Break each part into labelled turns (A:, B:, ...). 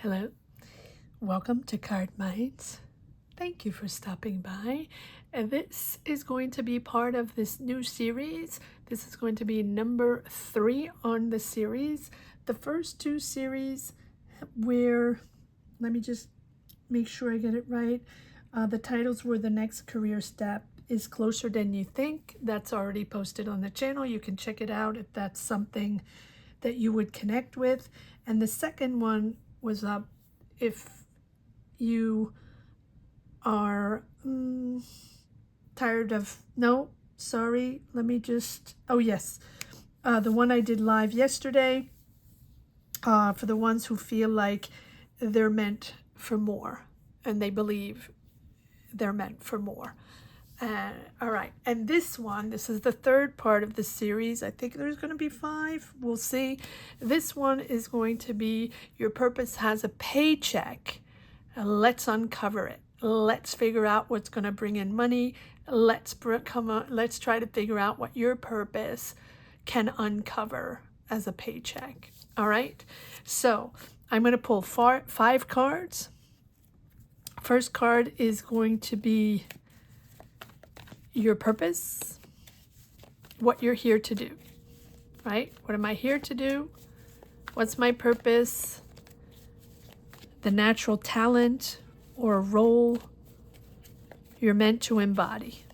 A: Hello, welcome to Cardminds. Thank you for stopping by. And this is going to be part of this new series. This is going to be number 3 on the series. The first 2 series where, let me just make sure I get it right. The titles were The Next Career Step is Closer Than You Think. That's already posted on the channel. You can check it out if that's something that you would connect with. And the second one was up if you are tired of, no, sorry, let me just, oh yes, the one I did live yesterday, for the ones who feel like they're meant for more and they believe they're meant for more. All right, and this is the third part of the series. I think there's going to be 5. We'll see. This one is going to be Your Purpose Has a Paycheck. Let's uncover it. Let's figure out what's going to bring in money. Let's try to figure out what your purpose can uncover as a paycheck. All right, so I'm going to pull 5 cards. First card is going to be your purpose, what you're here to do, right? What am I here to do? What's my purpose? The natural talent or role you're meant to embody.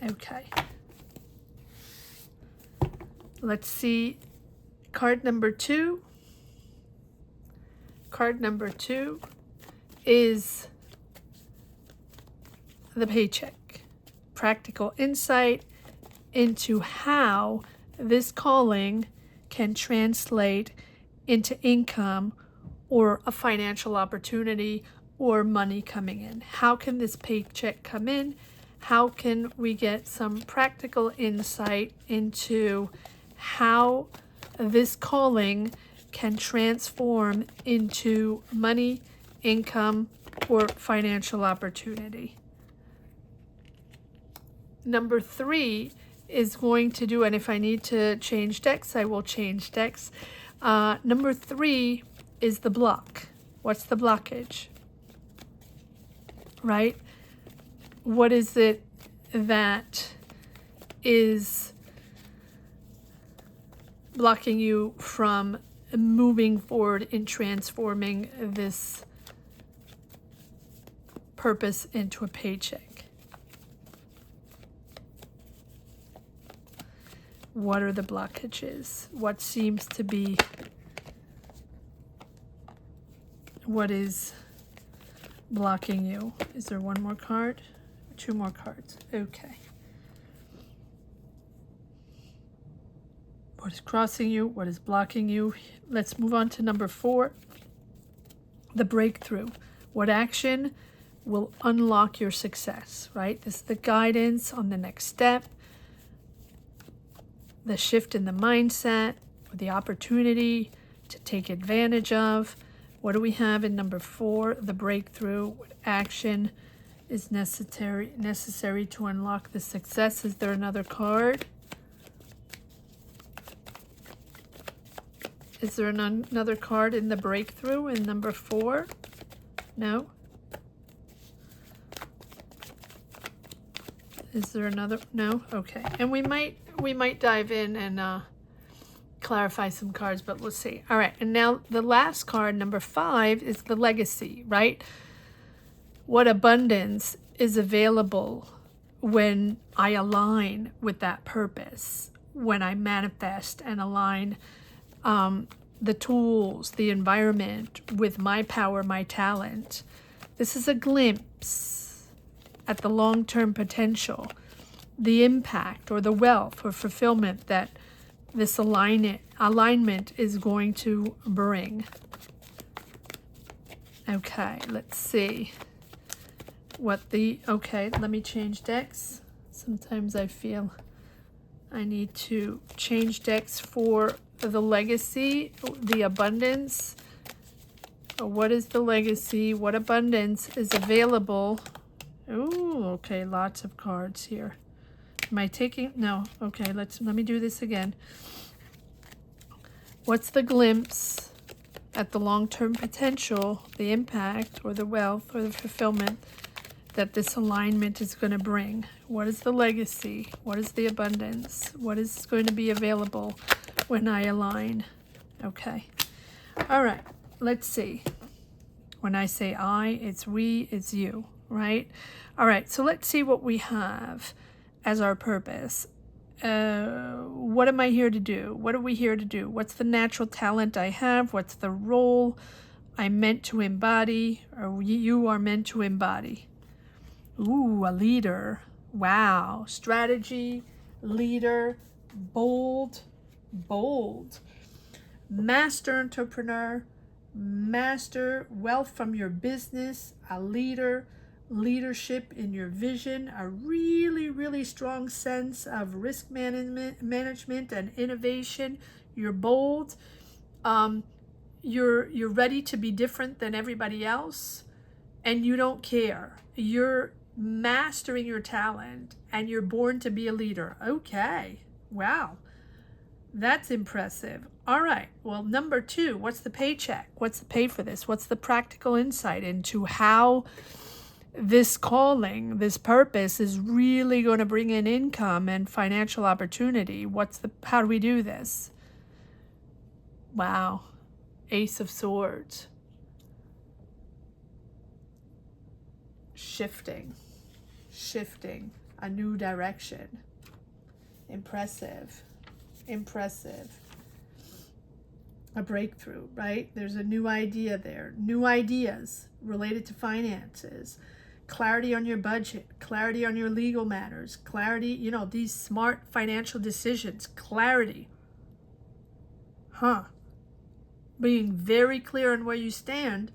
A: Okay. Let's see card number 2. Card number 2 is the paycheck. Practical insight into how this calling can translate into income or a financial opportunity or money coming in. How can this paycheck come in? How can we get some practical insight into how this calling can transform into money, income, or financial opportunity? Number 3 is going to do, and if I need to change decks, I will change decks. Number 3 is the block. What's the blockage? Right? What is it that is blocking you from moving forward in transforming this purpose into a paycheck? What are the blockages? What seems to be, what is blocking you? Is there one more card? 2 more cards. Okay. What is crossing you? What is blocking you? Let's move on to number 4. The breakthrough. What action will unlock your success, right? This is the guidance on the next step. The shift in the mindset, or the opportunity to take advantage of. What do we have in number 4? The breakthrough. What action is necessary to unlock the success? Is there another card? Is there another card in the breakthrough in number 4? No? Is there another? No? Okay. And we might dive in and clarify some cards, but we'll see. All right. And now the last card, number 5, is the legacy, right? What abundance is available when I align with that purpose, when I manifest and align the tools, the environment with my power, my talent. This is a glimpse at the long-term potential, the impact or the wealth or fulfillment that this alignment is going to bring. Okay, let's see what the, okay, let me change decks. Sometimes I feel I need to change decks for the legacy, the abundance. What is the legacy? What abundance is available? Oh, okay, lots of cards here. Am I taking? No. Okay, let me do this again. What's the glimpse at the long-term potential, the impact, or the wealth, or the fulfillment that this alignment is going to bring? What is the legacy? What is the abundance? What is going to be available when I align? Okay. All right. Let's see. When I say I, it's we, it's you, right? All right. So let's see what we have as our purpose. What am I here to do? What are we here to do? What's the natural talent I have? What's the role I'm meant to embody, or you are meant to embody? Ooh, a leader. Wow. Strategy, leader, bold, bold. Master entrepreneur, master wealth from your business, a leader, leadership in your vision, a really, really strong sense of risk management and innovation. You're bold. You're ready to be different than everybody else, and you don't care. You're mastering your talent, and you're born to be a leader. Okay. Wow. That's impressive. All right. Well, number 2, what's the paycheck? What's the pay for this? What's the practical insight into how this calling, this purpose is really going to bring in income and financial opportunity? How do we do this? Wow. Ace of Swords. Shifting, a new direction. Impressive. A breakthrough, right? There's a new idea there. New ideas related to finances. Clarity on your budget, clarity on your legal matters, clarity, these smart financial decisions, clarity. Being very clear on where you stand,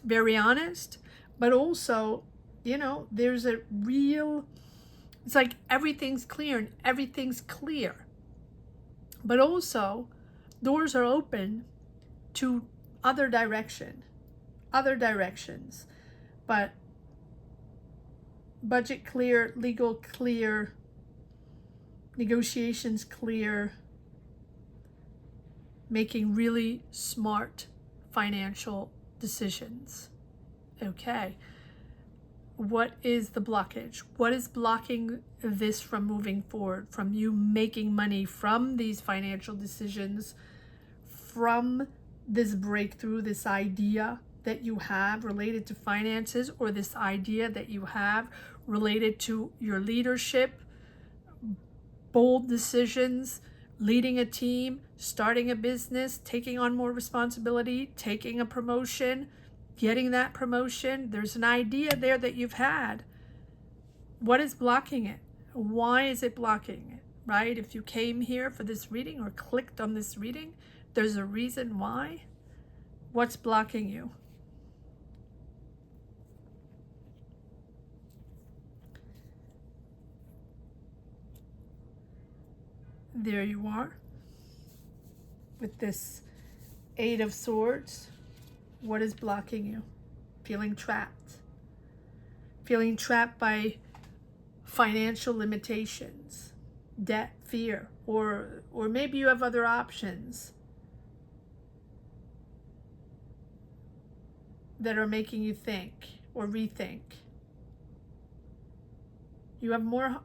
A: very honest, but also, there's a real, it's like everything's clear and everything's clear. But also, doors are open to other directions. But budget clear, legal clear, negotiations clear, making really smart financial decisions. Okay. What is the blockage? What is blocking this from moving forward, from you making money from these financial decisions, from this breakthrough, this idea that you have related to finances, or this idea that you have related to your leadership, bold decisions, leading a team, starting a business, taking on more responsibility, taking a promotion, getting that promotion? There's an idea there that you've had. What is blocking it? Why is it blocking it, right? If you came here for this reading or clicked on this reading, there's a reason why. What's blocking you? There you are with this 8 of Swords. What is blocking you? Feeling trapped. Feeling trapped by financial limitations, debt, fear, or maybe you have other options that are making you think or rethink. You have more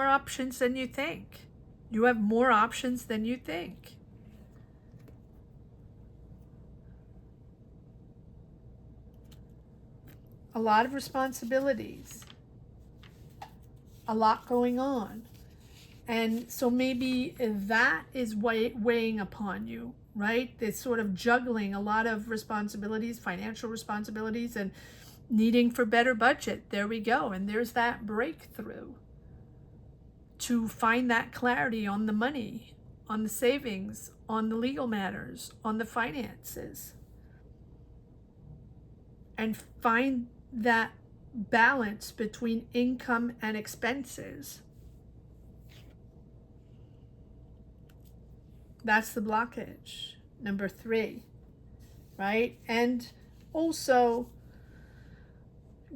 A: options than you think. You have more options than you think. A lot of responsibilities. A lot going on. And so maybe that is weighing upon you, right? This sort of juggling a lot of responsibilities, financial responsibilities, and needing for better budget. There we go. And there's that breakthrough to find that clarity on the money, on the savings, on the legal matters, on the finances. And find that balance between income and expenses. That's the blockage. Number 3, right? And also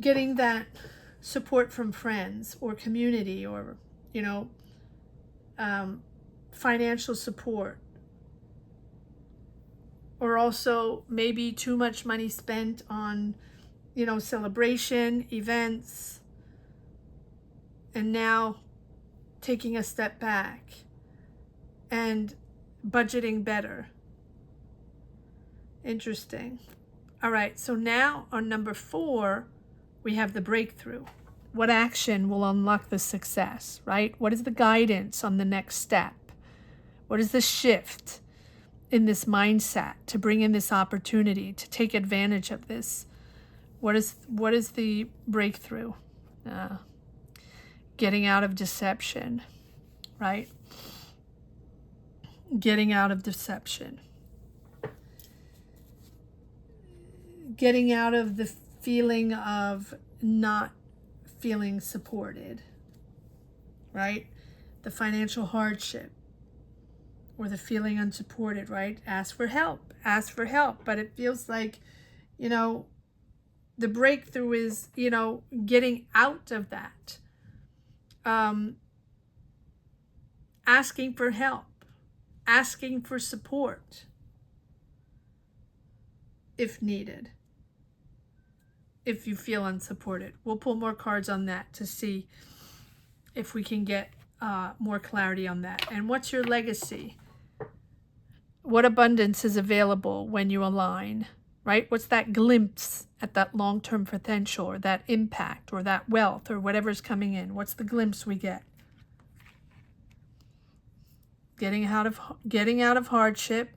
A: getting that support from friends or community, or, financial support or also maybe too much money spent on, celebration, events, and now taking a step back and budgeting better. Interesting. All right, so now on number 4, we have the breakthrough. What action will unlock the success, right? What is the guidance on the next step? What is the shift in this mindset to bring in this opportunity, to take advantage of this? What is the breakthrough? Getting out of deception, right? Getting out of deception. Getting out of the feeling of not feeling supported, right? The financial hardship or the feeling unsupported, right? Ask for help, but it feels like, the breakthrough is, getting out of that. Asking for help, asking for support if needed, if you feel unsupported. We'll pull more cards on that to see if we can get more clarity on that. And what's your legacy? What abundance is available when you align, right? What's that glimpse at that long-term potential, or that impact, or that wealth, or whatever's coming in? What's the glimpse we get? Getting out of hardship,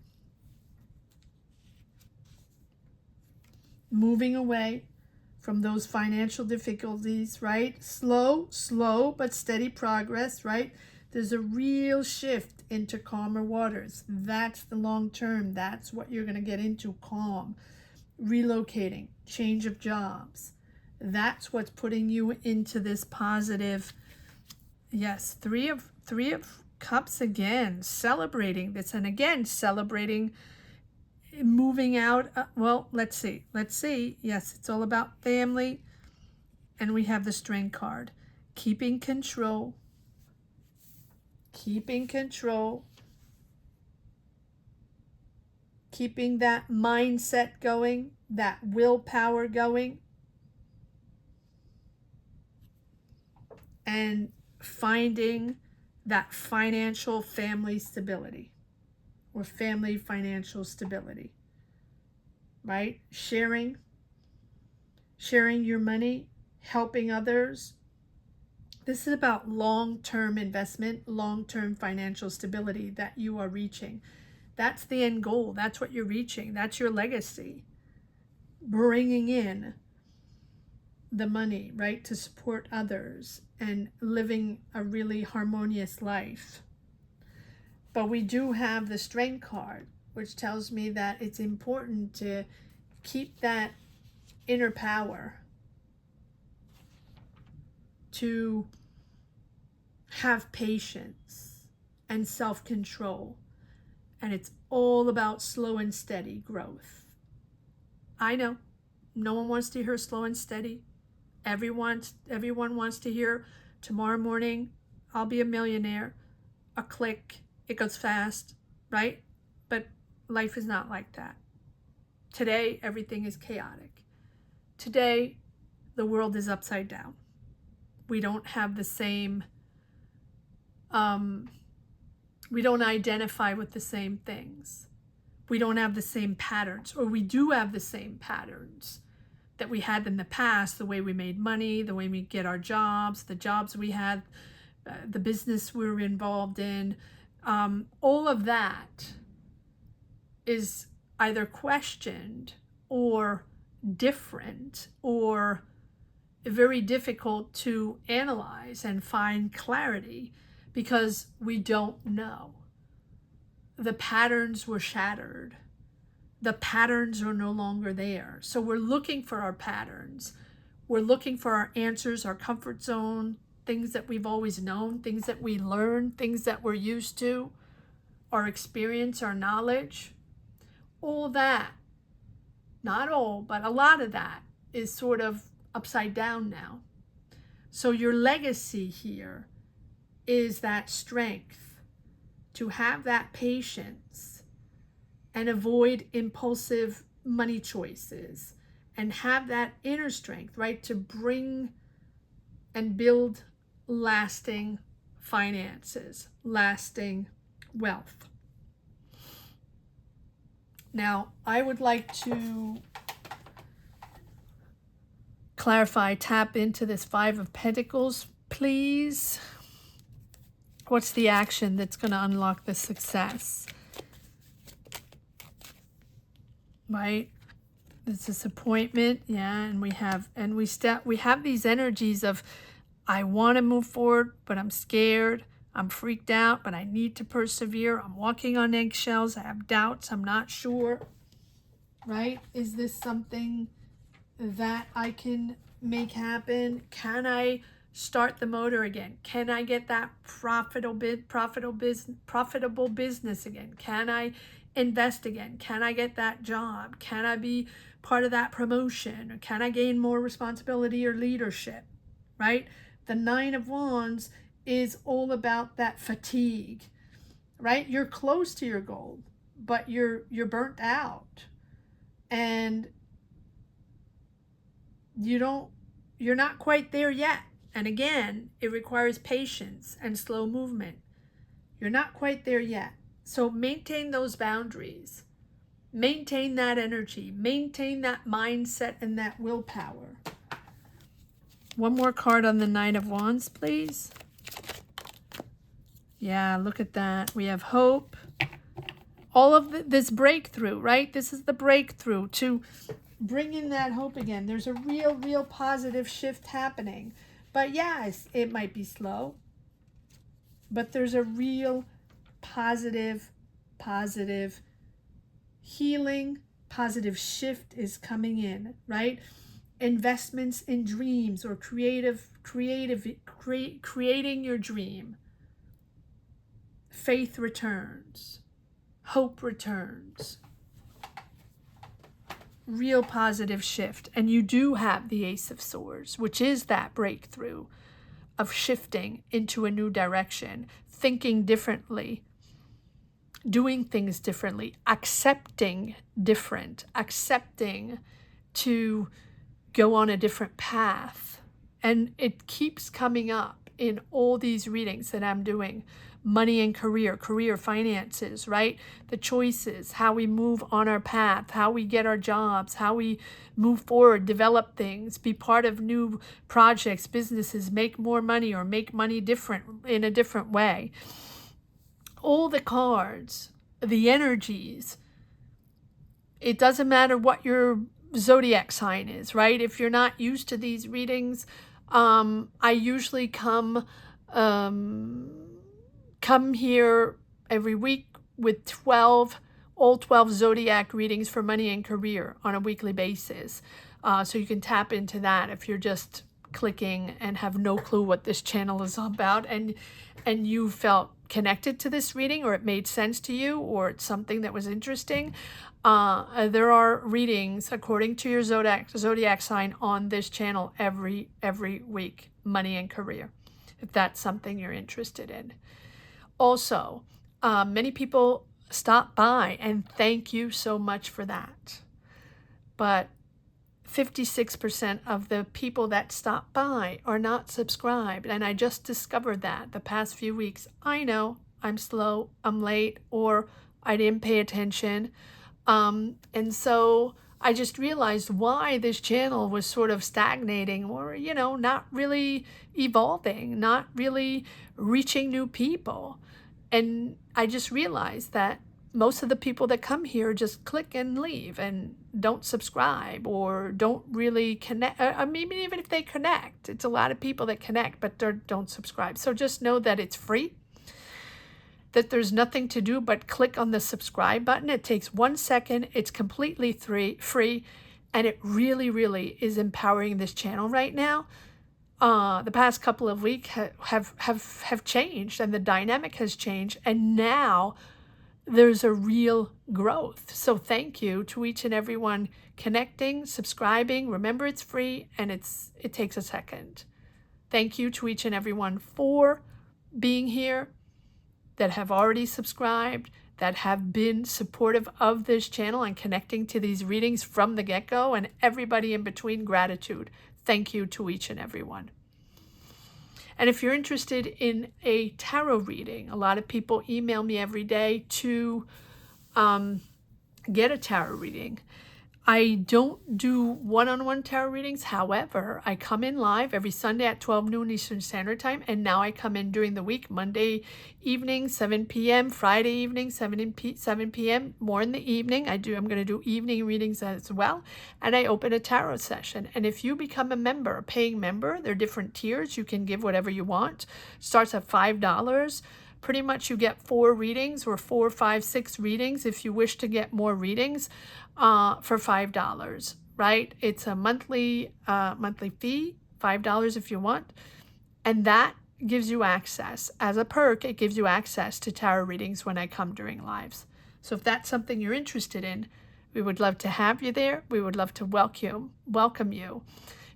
A: moving away from those financial difficulties, right? Slow but steady progress, right? There's a real shift into calmer waters. That's the long term. That's what you're going to get into, calm. Relocating, change of jobs. That's what's putting you into this positive. Yes, three of cups again, celebrating this, and again celebrating moving out. Well, let's see. Yes, it's all about family, and we have the Strength card. Keeping control, keeping that mindset going, that willpower going, and finding that financial family stability, or family financial stability, right? Sharing your money, helping others. This is about long-term investment, long-term financial stability that you are reaching. That's the end goal. That's what you're reaching. That's your legacy. Bringing in the money, right, to support others and living a really harmonious life. But we do have the Strength card, which tells me that it's important to keep that inner power, to have patience and self-control. And it's all about slow and steady growth. I know no one wants to hear slow and steady. Everyone wants to hear tomorrow morning I'll be a millionaire, a click, it goes fast, right? But life is not like that. Today, everything is chaotic. Today, the world is upside down. We don't have the same, we don't identify with the same things. We don't have the same patterns, or we do have the same patterns that we had in the past, the way we made money, the way we get our jobs, the jobs we had, the business we were involved in. All of that is either questioned or different or very difficult to analyze and find clarity because we don't know. The patterns were shattered. The patterns are no longer there. So we're looking for our patterns. We're looking for our answers, our comfort zone, things that we've always known, things that we learn, things that we're used to, our experience, our knowledge. All that, not all, but a lot of that is sort of upside down now. So your legacy here is that strength, to have that patience and avoid impulsive money choices and have that inner strength, right, to bring and build lasting finances, lasting wealth. Now, I would like to clarify, tap into this Five of Pentacles, please. What's the action that's going to unlock the success? Right? This disappointment, yeah, and we have these energies of, I want to move forward, but I'm scared. I'm freaked out, but I need to persevere. I'm walking on eggshells. I have doubts. I'm not sure. Right? Is this something that I can make happen? Can I start the motor again? Can I get that profitable business again? Can I invest again? Can I get that job? Can I be part of that promotion? Or can I gain more responsibility or leadership? Right? The Nine of Wands is all about that fatigue, right? You're close to your goal, but you're burnt out, and you're not quite there yet. And again, it requires patience and slow movement. You're not quite there yet. So maintain those boundaries. Maintain that energy. Maintain that mindset and that willpower. One more card on the Nine of Wands, please. Yeah, look at that. We have hope. All of this breakthrough, right? This is the breakthrough to bring in that hope again. There's a real positive shift happening. But yes, it might be slow. But there's a real positive healing, positive shift is coming in, right? Investments in dreams or creating your dream. Faith returns. Hope returns. Real positive shift. And you do have the Ace of Swords, which is that breakthrough of shifting into a new direction, thinking differently, doing things differently, accepting different, accepting to go on a different path. And it keeps coming up in all these readings that I'm doing. Money and career, finances, right? The choices, how we move on our path, how we get our jobs, how we move forward, develop things, be part of new projects, businesses, make more money or make money in a different way. All the cards, the energies, it doesn't matter what your zodiac sign is, right? If you're not used to these readings, I usually come here every week with all 12 zodiac readings for money and career on a weekly basis. So you can tap into that if you're just clicking and have no clue what this channel is about, and you felt connected to this reading, or it made sense to you, or it's something that was interesting. There are readings according to your zodiac sign on this channel every week, money and career, if that's something you're interested in. Also, many people stop by, and thank you so much for that. But 56% of the people that stop by are not subscribed, and I just discovered that the past few weeks. I know I'm slow, I'm late, or I didn't pay attention. And so I just realized why this channel was sort of stagnating, or, not really evolving, not really reaching new people. And I just realized that most of the people that come here just click and leave and don't subscribe or don't really connect. I mean, even if they connect, it's a lot of people that connect but don't subscribe. So just know that it's free, that there's nothing to do but click on the subscribe button. It takes 1 second. It's completely free, and it really is empowering this channel right now. The past couple of weeks have changed, and the dynamic has changed, and now there's a real growth. So thank you to each and everyone connecting, subscribing. Remember, it's free, and it takes a second. Thank you to each and everyone for being here, that have already subscribed, that have been supportive of this channel and connecting to these readings from the get-go, and everybody in between, gratitude. Thank you to each and every one. And if you're interested in a tarot reading, a lot of people email me every day to get a tarot reading. I don't do one-on-one tarot readings. However, I come in live every Sunday at 12 noon Eastern Standard Time. And now I come in during the week, Monday evening, 7 p.m., Friday evening, 7 p.m., more in the evening. I'm going to do evening readings as well. And I open a tarot session. And if you become a member, a paying member, there are different tiers. You can give whatever you want. Starts at $5. Pretty much you get 4 readings, or 4, 5, 6 readings if you wish to get more readings for $5, right? It's a monthly fee, $5 if you want. And that gives you access. As a perk, it gives you access to tarot readings when I come during lives. So if that's something you're interested in, we would love to have you there. We would love to welcome you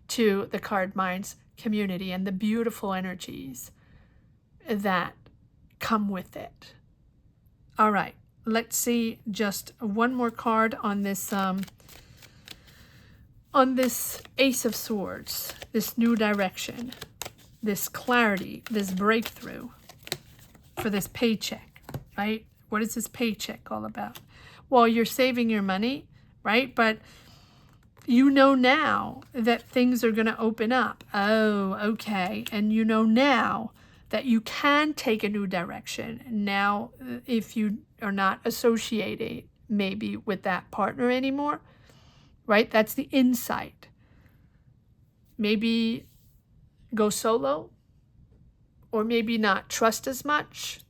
A: to the Cardminds community and the beautiful energies that come with it. All right, let's see just one more card on this Ace of Swords, this new direction, this clarity, this breakthrough for this paycheck, right? What is this paycheck all about? Well, you're saving your money, right? But you know now that things are going to open up. Oh, okay. And you know now that you can take a new direction. Now, if you are not associated maybe with that partner anymore, right? That's the insight. Maybe go solo, or maybe not trust as much,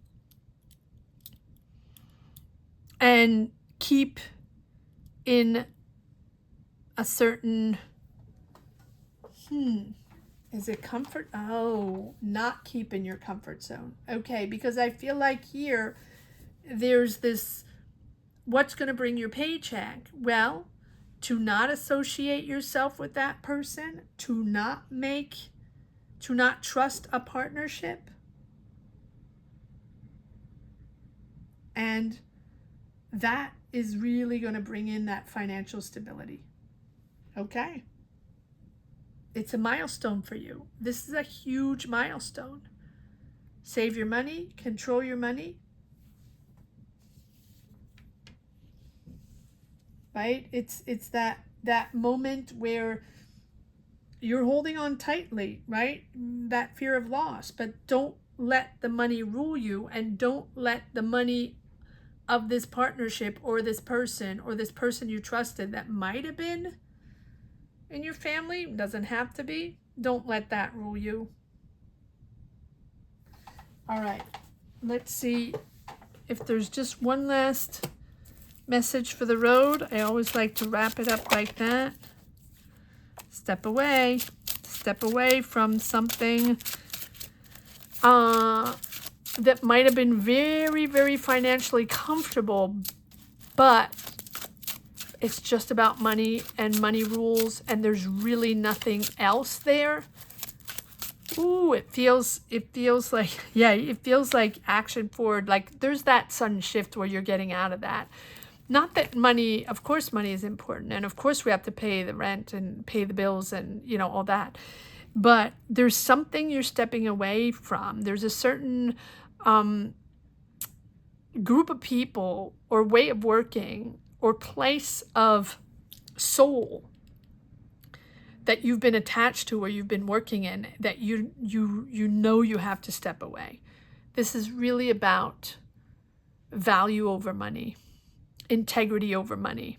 A: and keep in a certain, is it comfort? Oh, not keep in your comfort zone. Okay, because I feel like here there's this, what's going to bring your paycheck? Well, to not associate yourself with that person, to not trust a partnership. And that is really going to bring in that financial stability. Okay. It's a milestone for you. This is a huge milestone. Save your money, control your money. Right? It's that moment where you're holding on tightly, right? That fear of loss, but don't let the money rule you, and don't let the money of this partnership or this person you trusted that might have been in your family, doesn't have to be. Don't let that rule you. All right, let's see if there's just one last message for the road. I always like to wrap it up like that. Step away from something that might have been very, very financially comfortable, but it's just about money and money rules, and there's really nothing else there. Ooh, it feels like, yeah, it feels like action forward. Like there's that sudden shift where you're getting out of that. Not that money, of course money is important, and of course we have to pay the rent and pay the bills and, you know, all that. But there's something you're stepping away from. There's a certain group of people or way of working or place of soul that you've been attached to or you've been working in that you know you have to step away. This is really about value over money, integrity over money,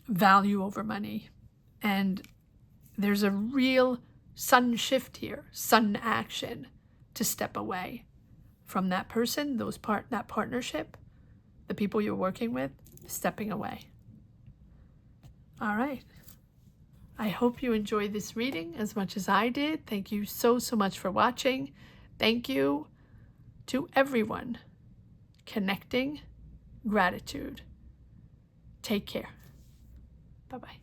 A: value over money. And there's a real sudden shift here, sudden action to step away from that person, that partnership, the people you're working with, stepping away. All right. I hope you enjoyed this reading as much as I did. Thank you so much for watching. Thank you to everyone connecting. Gratitude. Take care. Bye-bye.